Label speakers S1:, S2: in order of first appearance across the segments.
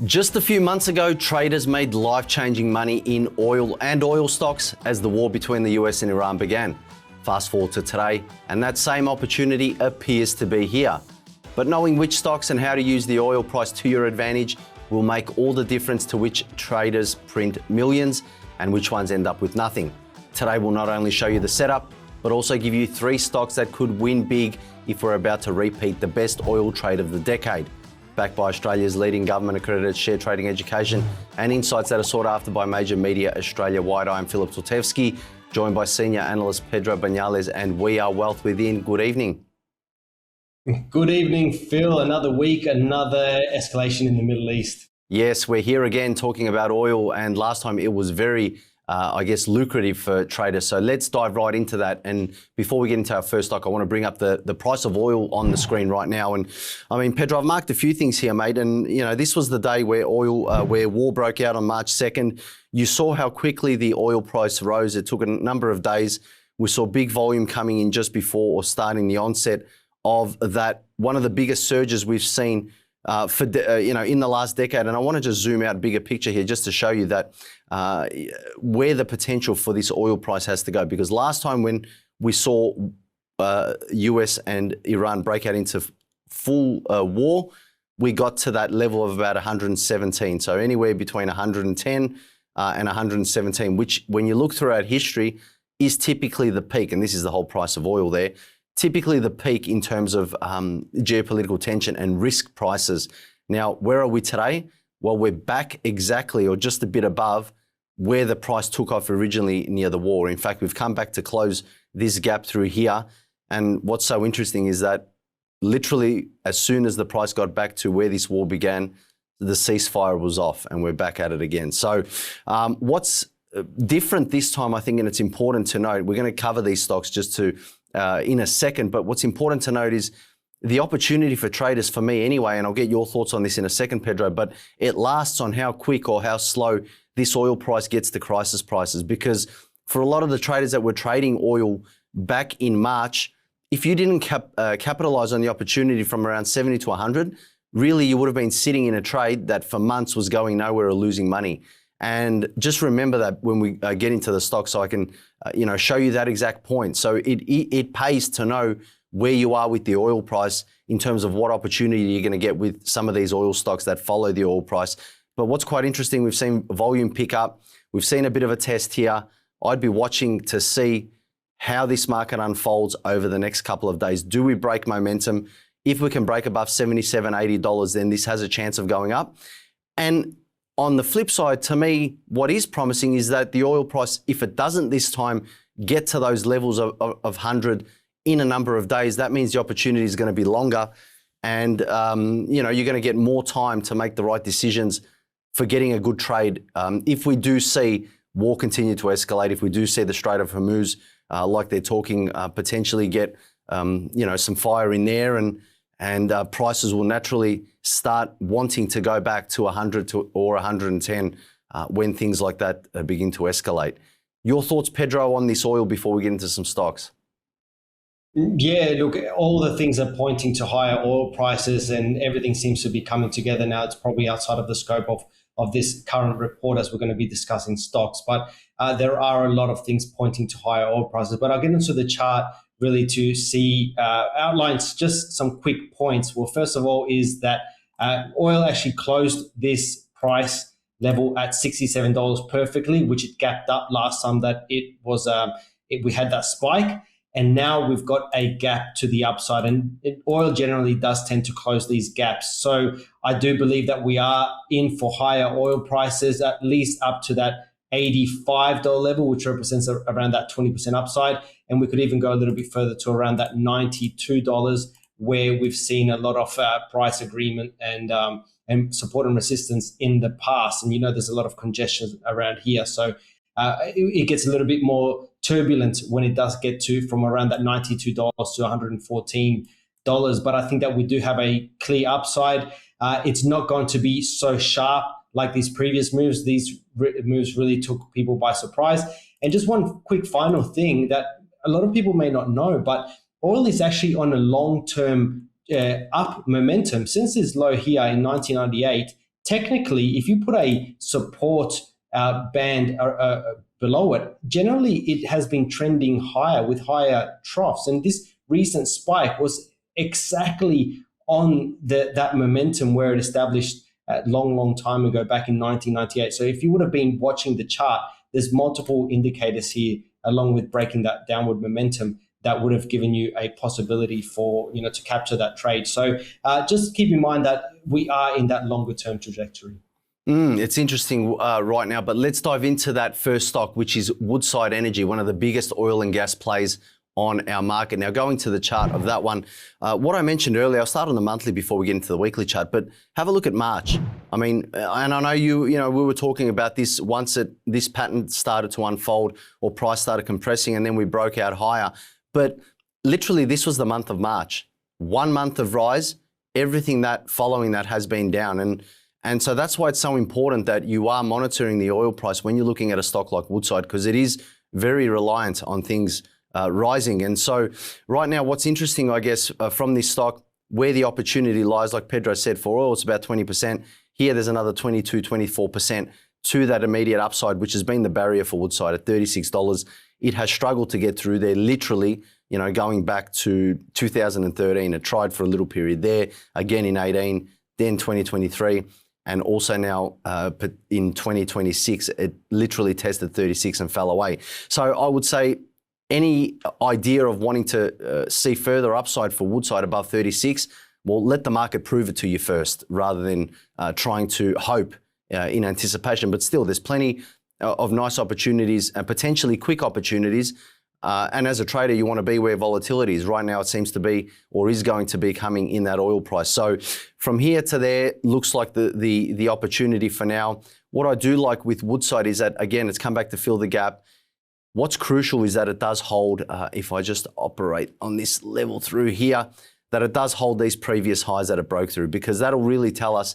S1: Just a few months ago, traders made life-changing money in oil and oil stocks as the war between the US and Iran began. Fast forward to today, and that same opportunity appears to be here. But knowing which stocks and how to use the oil price to your advantage will make all the difference to which traders print millions and which ones end up with nothing. Today we'll not only show you the setup, but also give you 3 stocks that could win big if we're about to repeat the best oil trade of the decade. Backed by Australia's leading government-accredited share trading education and insights that are sought after by major media Australia-wide. I'm Philip Zlotevsky, joined by senior analyst Pedro Banales, and we are Wealth Within. Good evening.
S2: Good evening, Phil. Another week, another escalation in the Middle East.
S1: Yes, we're here again talking about oil, and last time it was very lucrative for traders. So let's dive right into that. And before we get into our first stock, I want to bring up the price of oil on the screen right now. And I mean, Pedro, I've marked a few things here, mate. And, you know, this was the day where where war broke out on March 2nd. You saw how quickly the oil price rose. It took a number of days. We saw big volume coming in just before or starting the onset of that, one of the biggest surges we've seen in the last decade. And I want to just zoom out a bigger picture here just to show you that where the potential for this oil price has to go. Because last time when we saw US and Iran break out into full war, we got to that level of about 117. So anywhere between 110 and 117, which when you look throughout history is typically the peak. And this is the whole price of oil there. Typically the peak in terms of geopolitical tension and risk prices. Now, where are we today? Well, we're back exactly or just a bit above where the price took off originally near the war. In fact, we've come back to close this gap through here. And what's so interesting is that literally as soon as the price got back to where this war began, the ceasefire was off and we're back at it again. So what's different this time, I think, and it's important to note, we're going to cover these stocks just to in a second, but what's important to note is the opportunity for traders, for me anyway, and I'll get your thoughts on this in a second, Pedro, but it lasts on how quick or how slow this oil price gets to crisis prices. Because for a lot of the traders that were trading oil back in March, if you didn't capitalize on the opportunity from around 70 to 100, really you would have been sitting in a trade that for months was going nowhere or losing money. And just remember that when we get into the stock, so I can, show you that exact point. So it pays to know where you are with the oil price in terms of what opportunity you're going to get with some of these oil stocks that follow the oil price. But what's quite interesting, we've seen volume pick up. We've seen a bit of a test here. I'd be watching to see how this market unfolds over the next couple of days. Do we break momentum? If we can break above $77, $80, then this has a chance of going up. And on the flip side, to me, what is promising is that the oil price, if it doesn't this time get to those levels of 100 in a number of days, that means the opportunity is going to be longer. And, you're going to get more time to make the right decisions for getting a good trade. If we do see war continue to escalate, if we do see the Strait of Hormuz, like they're talking, potentially get, some fire in there and prices will naturally start wanting to go back to 100 or 110 when things like that begin to escalate. Your thoughts, Pedro, on this oil before we get into some stocks?
S2: Yeah, look, all the things are pointing to higher oil prices and everything seems to be coming together now. It's probably outside of the scope of this current report as we're going to be discussing stocks. But there are a lot of things pointing to higher oil prices. But I'll get into the chart really to see outlines just some quick points. Well, first of all is that oil actually closed this price level at $67 perfectly, which it gapped up last time that it was we had that spike. And now we've got a gap to the upside, and oil generally does tend to close these gaps. So I do believe that we are in for higher oil prices, at least up to that $85 level, which represents around that 20% upside. And we could even go a little bit further to around that $92, where we've seen a lot of price agreement and support and resistance in the past. And there's a lot of congestion around here. So it gets a little bit more turbulent when it does get to from around that $92 to $114. But I think that we do have a clear upside. It's not going to be so sharp like these previous moves. These moves really took people by surprise. And just one quick final thing that a lot of people may not know, but oil is actually on a long-term up momentum. Since its low here in 1998, technically, if you put a support band below it, generally it has been trending higher with higher troughs. And this recent spike was exactly on that momentum where it established a long time ago, back in 1998. So if you would have been watching the chart, there's multiple indicators here, along with breaking that downward momentum, that would have given you a possibility for, to capture that trade. So just keep in mind that we are in that longer term trajectory.
S1: It's interesting right now, but let's dive into that first stock, which is Woodside Energy, one of the biggest oil and gas plays on our market. Now, going to the chart of that one, what I mentioned earlier, I'll start on the monthly before we get into the weekly chart, but have a look at March. I mean, and I know we were talking about this once this pattern started to unfold or price started compressing and then we broke out higher. But literally, this was the month of March. 1 month of rise, everything that following that has been down. And so that's why it's so important that you are monitoring the oil price when you're looking at a stock like Woodside, because it is very reliant on things rising. And so right now, what's interesting, I guess, from this stock, where the opportunity lies, like Pedro said, for oil, it's about 20%. Here, there's another 22, 24% to that immediate upside, which has been the barrier for Woodside at $36. It has struggled to get through there, literally, going back to 2013. It tried for a little period there, again in 18, then 2023. And also now in 2026, it literally tested 36 and fell away. So I would say any idea of wanting to see further upside for Woodside above 36, well, let the market prove it to you first, rather than trying to hope in anticipation. But still, there's plenty of nice opportunities and potentially quick opportunities. And as a trader, you want to be where volatility is. Right now, it seems to be, or is going to be, coming in that oil price. So from here to there, looks like the opportunity for now. What I do like with Woodside is that, again, it's come back to fill the gap. What's crucial is that it does hold, if I just operate on this level through here, that it does hold these previous highs that it broke through, because that'll really tell us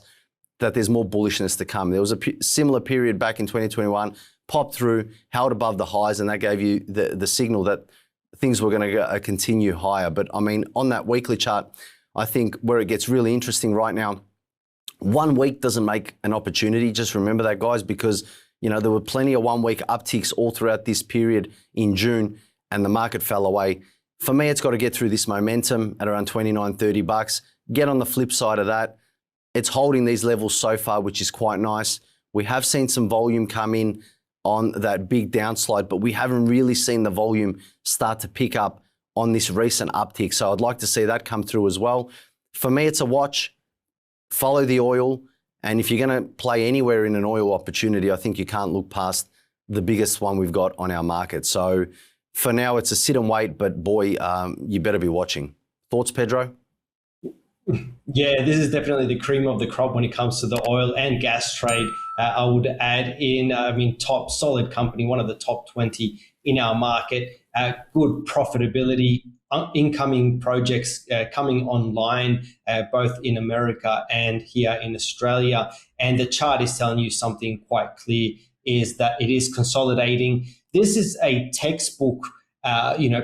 S1: that there's more bullishness to come. There was a similar period back in 2021, popped through, held above the highs, and that gave you the signal that things were going to continue higher. But I mean, on that weekly chart, I think where it gets really interesting right now, 1 week doesn't make an opportunity. Just remember that, guys, because there were plenty of 1 week upticks all throughout this period in June, and the market fell away. For me, it's got to get through this momentum at around $29, $30. Get on the flip side of that. It's holding these levels so far, which is quite nice. We have seen some volume come in on that big downslide, but we haven't really seen the volume start to pick up on this recent uptick. So I'd like to see that come through as well. For me, it's a watch. Follow the oil. And if you're going to play anywhere in an oil opportunity, I think you can't look past the biggest one we've got on our market. So for now, it's a sit and wait, but boy, you better be watching. Thoughts, Pedro?
S2: Yeah, this is definitely the cream of the crop when it comes to the oil and gas trade. I would add in, top solid company, one of the top 20 in our market, good profitability, incoming projects coming online, both in America and here in Australia. And the chart is telling you something quite clear, is that it is consolidating. This is a textbook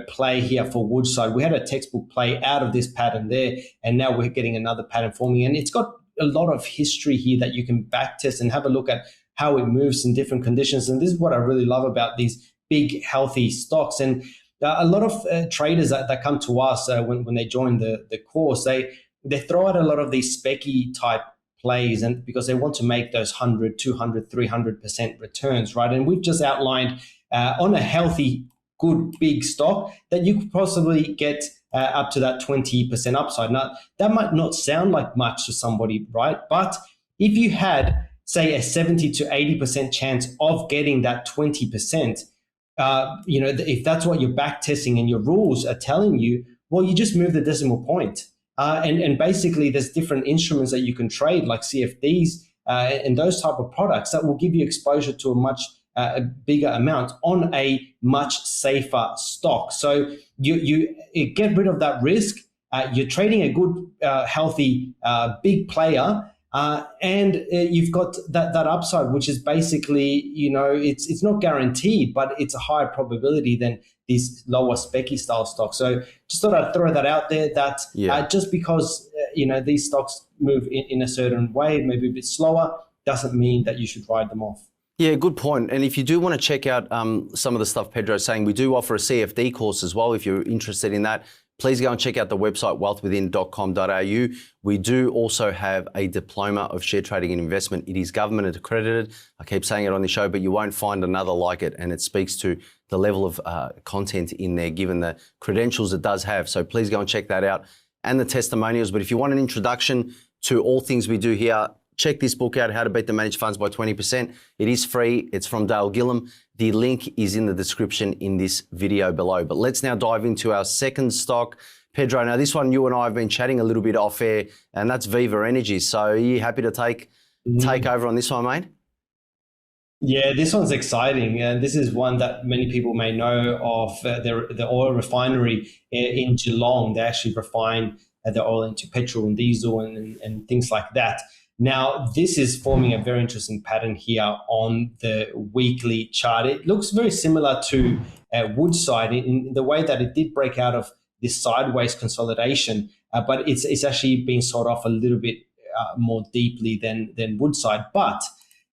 S2: play here for Woodside. We had a textbook play out of this pattern there, and now we're getting another pattern forming. And it's got a lot of history here that you can backtest and have a look at how it moves in different conditions. And this is what I really love about these big, healthy stocks. And a lot of traders that come to us when they join the course, they throw out a lot of these specky type plays, and because they want to make those 100, 200, 300% returns, right? And we've just outlined on a healthy, good big stock that you could possibly get up to that 20% upside. Now, that might not sound like much to somebody, right? But if you had, say, a 70 to 80% chance of getting that 20%, if that's what you're back testing and your rules are telling you, well, you just move the decimal point. And basically, there's different instruments that you can trade, like CFDs and those type of products that will give you exposure to a much a bigger amount on a much safer stock. So you get rid of that risk. You're trading a good, healthy, big player, and you've got that upside, which is basically, it's not guaranteed, but it's a higher probability than these lower specky style stocks. So just thought I'd throw that out there, that just because these stocks move in a certain way, maybe a bit slower, doesn't mean that you should ride them off.
S1: Yeah, good point. And if you do want to check out some of the stuff Pedro's saying, we do offer a CFD course as well. If you're interested in that, please go and check out the website wealthwithin.com.au. We do also have a diploma of share trading and investment. It is government accredited. I keep saying it on the show, but you won't find another like it. And it speaks to the level of content in there, given the credentials it does have. So please go and check that out, and the testimonials. But if you want an introduction to all things we do here, check this book out, How to Beat the Managed Funds by 20%. It is free. It's from Dale Gillham. The link is in the description in this video below. But let's now dive into our second stock, Pedro. Now, this one you and I have been chatting a little bit off air, and that's Viva Energy. So are you happy to take over on this one, mate?
S2: Yeah, this one's exciting. And this is one that many people may know of, the oil refinery in Geelong. They actually refine the oil into petrol and diesel and things like that. Now, this is forming a very interesting pattern here on the weekly chart. It looks very similar to Woodside in the way that it did break out of this sideways consolidation, but it's actually been sold off a little bit more deeply than Woodside. But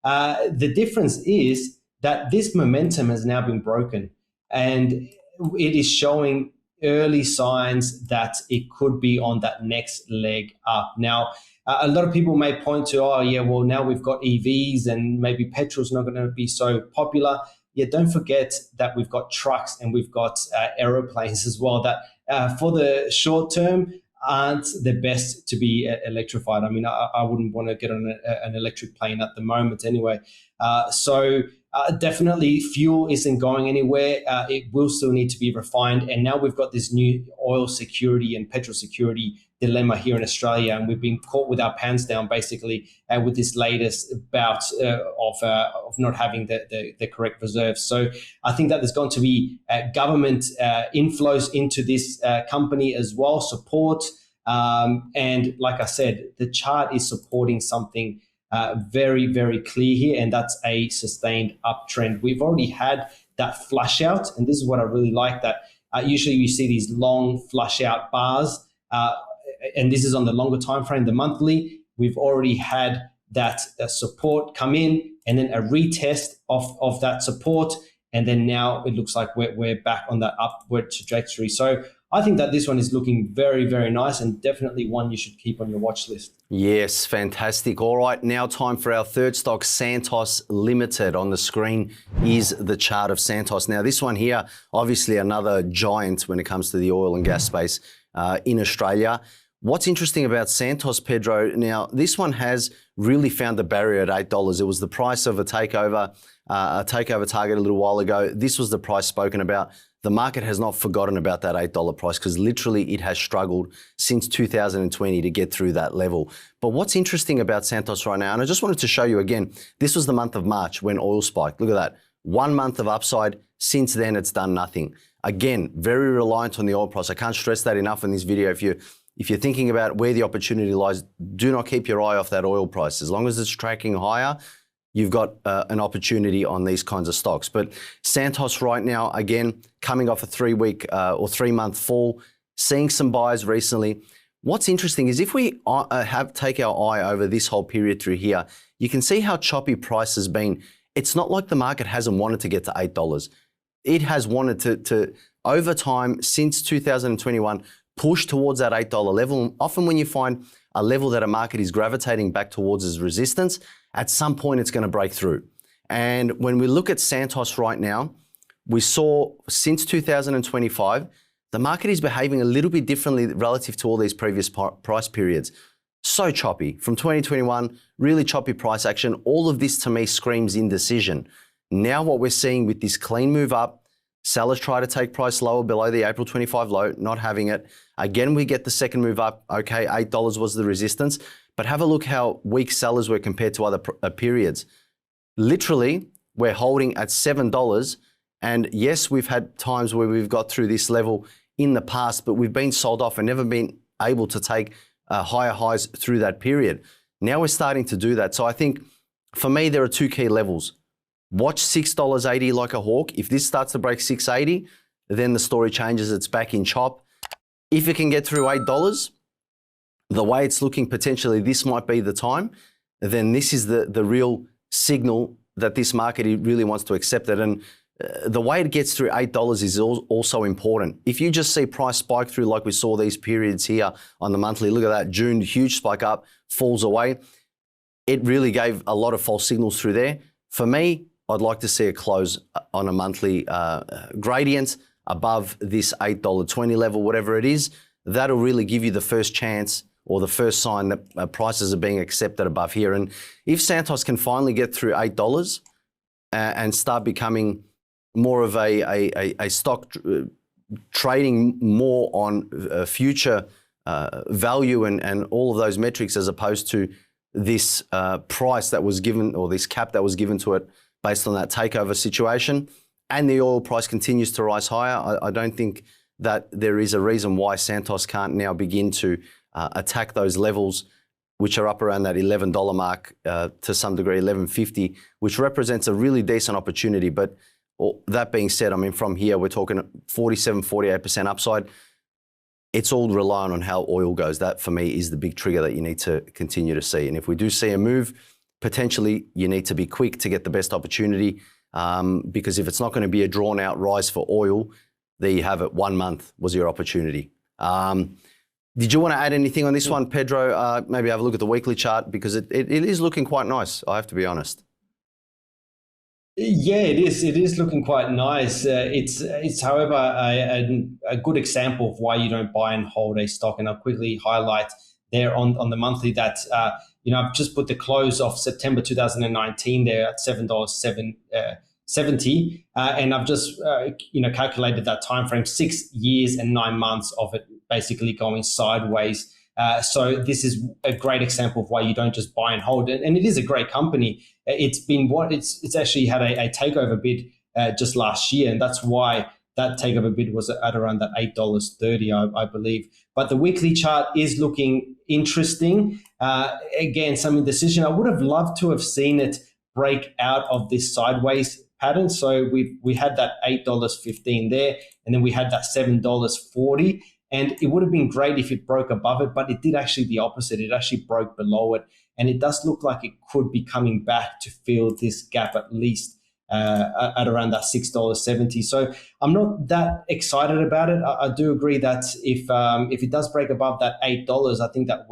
S2: the difference is that this momentum has now been broken, and it is showing early signs that it could be on that next leg up. Now, a lot of people may point to, oh, yeah, well, now we've got EVs and maybe petrol's not going to be so popular. Yeah, don't forget that we've got trucks and we've got aeroplanes as well that for the short term aren't the best to be electrified. I mean, I wouldn't want to get on an electric plane at the moment anyway. So definitely fuel isn't going anywhere. It will still need to be refined. And now we've got this new oil security and petrol security dilemma here in Australia, and we've been caught with our pants down basically with this latest bout of not having the correct reserves. So I think that there's going to be government inflows into this company as well, support. And like I said, the chart is supporting something very, very clear here, and that's a sustained uptrend. We've already had that flush out, and this is what I really like, that usually you see these long flush out bars, and this is on the longer time frame, the monthly. We've already had that support come in, and then a retest of that support, and then now it looks like we're back on that upward trajectory. So I think that this one is looking very, very nice, and definitely one you should keep on your watch list.
S1: Yes, fantastic. All right, now time for our third stock, Santos Limited. On the screen is the chart of Santos. Now, this one here, obviously another giant when it comes to the oil and gas space in Australia. What's interesting about Santos, Pedro, now this one has really found the barrier at $8. It was the price of a takeover target a little while ago. This was the price spoken about. The market has not forgotten about that $8 price, because literally it has struggled since 2020 to get through that level. But what's interesting about Santos right now, and I just wanted to show you again, this was the month of March when oil spiked. Look at that. 1 month of upside. Since then, it's done nothing. Again, very reliant on the oil price. I can't stress that enough in this video. If you're thinking about where the opportunity lies, do not keep your eye off that oil price. As long as it's tracking higher, you've got an opportunity on these kinds of stocks. But Santos right now, again, coming off a 3-week or 3-month fall, seeing some buys recently. What's interesting is if we take our eye over this whole period through here, you can see how choppy price has been. It's not like the market hasn't wanted to get to $8. It has wanted to over time, since 2021, push towards that $8 level. And often when you find a level that a market is gravitating back towards as resistance, at some point it's going to break through. And when we look at Santos right now, we saw since 2025, the market is behaving a little bit differently relative to all these previous price periods. So choppy. From 2021, really choppy price action. All of this to me screams indecision. Now what we're seeing with this clean move up, sellers try to take price lower below the April 25 low, not having it. Again, we get the second move up. Okay, $8 was the resistance, but have a look how weak sellers were compared to other periods. Literally, we're holding at $7. And yes, we've had times where we've got through this level in the past, but we've been sold off and never been able to take higher highs through that period. Now we're starting to do that. So I think for me, there are two key levels. Watch $6.80 like a hawk. If this starts to break $6.80, then the story changes. It's back in chop. If it can get through $8, the way it's looking, potentially this might be the time, then this is the real signal that this market really wants to accept it. And the way it gets through $8 is also important. If you just see price spike through like we saw these periods here on the monthly, look at that, June, huge spike up, falls away. It really gave a lot of false signals through there. For me, I'd like to see a close on a monthly gradient above this $8.20 level, whatever it is. That'll really give you the first chance or the first sign that prices are being accepted above here. And if Santos can finally get through $8 and start becoming more of a stock trading more on future value and all of those metrics, as opposed to this price that was given, or this cap that was given to it based on that takeover situation, and the oil price continues to rise higher, I don't think that there is a reason why Santos can't now begin to attack those levels, which are up around that $11 mark, to some degree, $11.50, which represents a really decent opportunity. But that being said, I mean, from here, we're talking 47, 48% upside. It's all reliant on how oil goes. That, for me, is the big trigger that you need to continue to see. And if we do see a move, potentially you need to be quick to get the best opportunity, because if it's not going to be a drawn-out rise for oil, there you have it. 1 month was your opportunity. Did you want to add anything on this one, Pedro? Maybe have a look at the weekly chart, because it is looking quite nice, I have to be honest.
S2: Yeah, it is. It is looking quite nice. It's however, a good example of why you don't buy and hold a stock. And I'll quickly highlight there on the monthly that, I've just put the close of September 2019 there at $7.70. And I've just, calculated that time frame, 6 years and 9 months of it basically going sideways. So this is a great example of why you don't just buy and hold it. And it is a great company. It's actually had a takeover bid just last year, and that's why that takeover bid was at around that $8.30, I believe. But the weekly chart is looking interesting. Again, some indecision. I would have loved to have seen it break out of this sideways pattern. So we had that $8.15 there, and then we had that $7.40. And it would have been great if it broke above it, but it did actually the opposite. It actually broke below it. And it does look like it could be coming back to fill this gap at least at around that $6.70. So I'm not that excited about it. I do agree that if it does break above that $8, I think that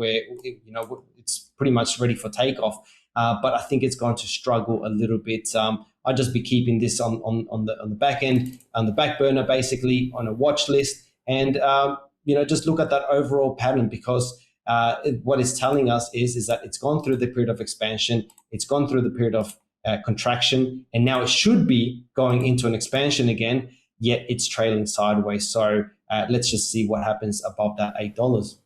S2: it's pretty much ready for takeoff. But I think it's going to struggle a little bit. I'll just be keeping this on the back end, on the back burner, basically on a watch list. And just look at that overall pattern, because what it's telling us is that it's gone through the period of expansion, it's gone through the period of contraction, and now it should be going into an expansion again, yet it's trailing sideways. So let's just see what happens above that $8.